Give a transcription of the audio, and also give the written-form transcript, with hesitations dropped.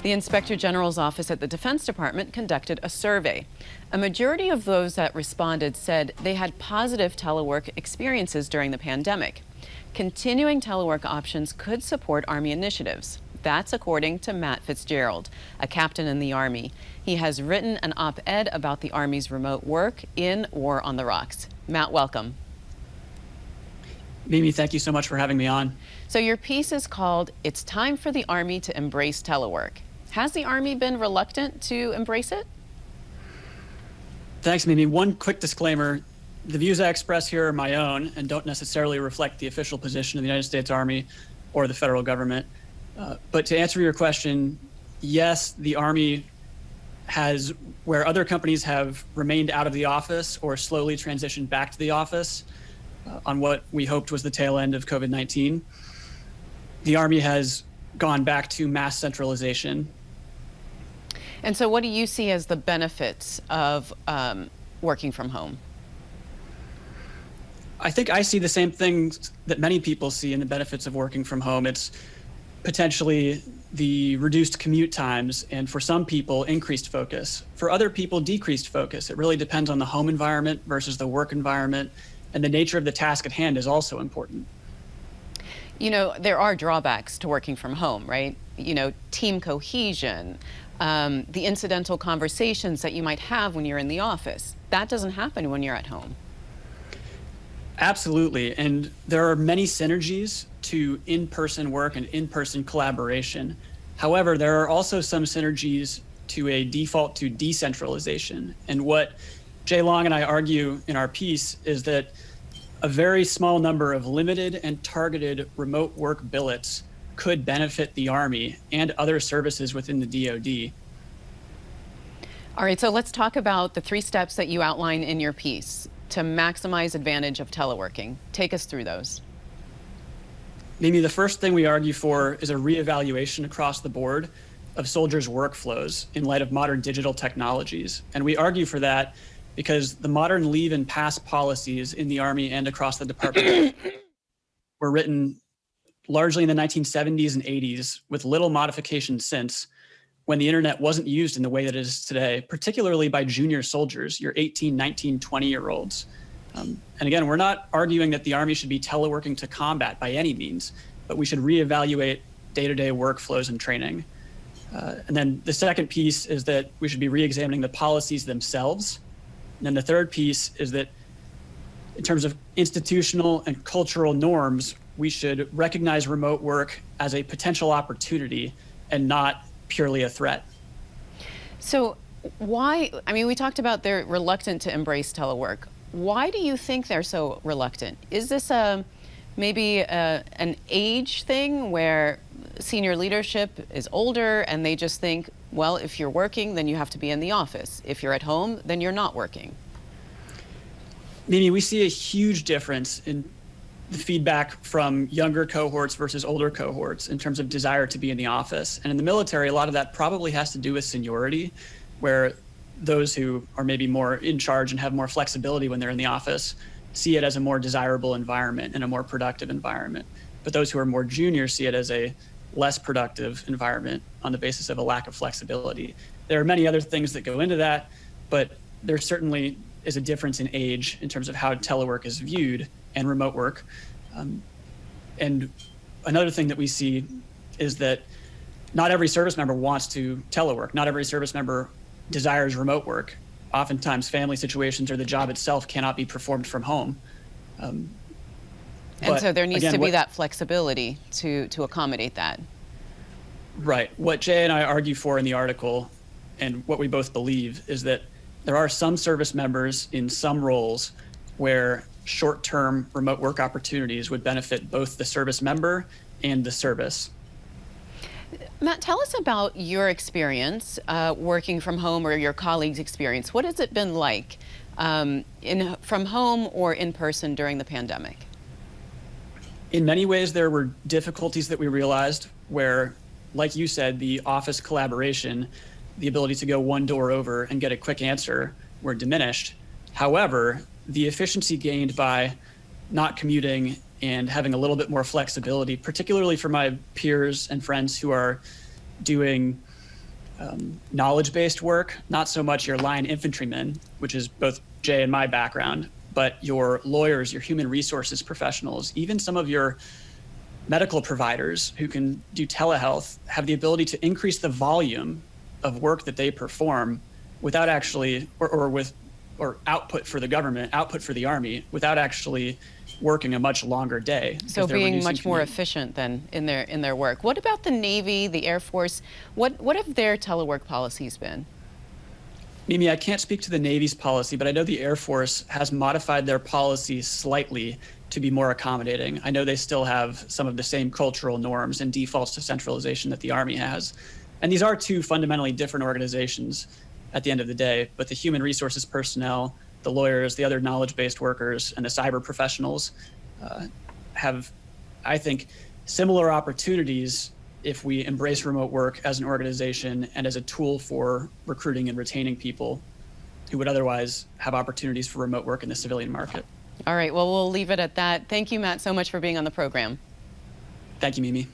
The Inspector General's office at the Defense Department conducted a survey. A majority of those that responded said they had positive telework experiences during the pandemic. Continuing telework options could support Army initiatives. That's according to Matt Fitzgerald, a captain in the Army. He has written an op-ed about the Army's remote work in War on the Rocks. Matt, welcome. Mimi, thank you so much for having me on. So your piece is called "It's Time for the Army to Embrace Telework." Has the Army been reluctant to embrace it? Thanks, Mimi. One quick disclaimer. The views I express here are my own and don't necessarily reflect the official position of the United States Army or the federal government. But to answer your question, yes, the Army has, where other companies have remained out of the office or slowly transitioned back to the office on what we hoped was the tail end of COVID-19, the Army has gone back to mass centralization. And so what do you see as the benefits of working from home? I think I see the same things that many people see in the benefits of working from home. It's potentially the reduced commute times, and for some people, increased focus. For other people, decreased focus. It really depends on the home environment versus the work environment, and the nature of the task at hand is also important. You know, there are drawbacks to working from home, right? You know, team cohesion, the incidental conversations that you might have when you're in the office. That doesn't happen when you're at home. Absolutely, and there are many synergies to in-person work and in-person collaboration. However, there are also some synergies to a default to decentralization. And what Jay Long and I argue in our piece is that a very small number of limited and targeted remote work billets could benefit the Army and other services within the DoD. All right, so let's talk about the 3 steps that you outline in your piece to maximize advantage of teleworking. Take us through those. Mimi, the first thing we argue for is a reevaluation across the board of soldiers' workflows in light of modern digital technologies. And we argue for that because the modern leave and pass policies in the Army and across the department were written largely in the 1970s and 80s with little modification since, when the internet wasn't used in the way that it is today, particularly by junior soldiers, your 18, 19, 20-year-olds. And again, we're not arguing that the Army should be teleworking to combat by any means, but we should reevaluate day-to-day workflows and training. And then the second piece is that we should be reexamining the policies themselves. And then the third piece is that in terms of institutional and cultural norms, we should recognize remote work as a potential opportunity and not purely a threat. So why, I mean, we talked about they're reluctant to embrace telework. Why do you think they're so reluctant? Is this maybe an age thing where senior leadership is older and they just think, well, if you're working, then you have to be in the office. If you're at home, then you're not working? Mimi, we see a huge difference in the feedback from younger cohorts versus older cohorts in terms of desire to be in the office. And in the military, a lot of that probably has to do with seniority, where those who are maybe more in charge and have more flexibility when they're in the office see it as a more desirable environment and a more productive environment. But those who are more junior see it as a less productive environment on the basis of a lack of flexibility. There are many other things that go into that, but there certainly is a difference in age in terms of how telework is viewed and remote work. And another thing that we see is that not every service member wants to telework. Not every service member desires remote work. Oftentimes family situations or the job itself cannot be performed from home. And so there needs to be that flexibility to accommodate that. Right. What Jay and I argue for in the article, and what we both believe, is that there are some service members in some roles where short-term remote work opportunities would benefit both the service member and the service. Matt, tell us about your experience working from home, or your colleagues' experience. What has it been like from home or in person during the pandemic? In many ways, there were difficulties that we realized where, like you said, the office collaboration, the ability to go one door over and get a quick answer were diminished. However, the efficiency gained by not commuting and having a little bit more flexibility, particularly for my peers and friends who are doing knowledge-based work, not so much your line infantrymen, which is both Jay and my background, but your lawyers, your human resources professionals, even some of your medical providers who can do telehealth have the ability to increase the volume of work that they perform without actually, or output for the government, output for the Army, without actually working a much longer day. So being much more efficient than in their work. What about the Navy, the Air Force? What have their telework policies been? Mimi, I can't speak to the Navy's policy, but I know the Air Force has modified their policy slightly to be more accommodating. I know they still have some of the same cultural norms and defaults to centralization that the Army has. And these are two fundamentally different organizations at the end of the day, but the human resources personnel, the lawyers, the other knowledge-based workers, and the cyber professionals have, I think, similar opportunities if we embrace remote work as an organization and as a tool for recruiting and retaining people who would otherwise have opportunities for remote work in the civilian market. All right, well, we'll leave it at that. Thank you, Matt, so much for being on the program. Thank you, Mimi.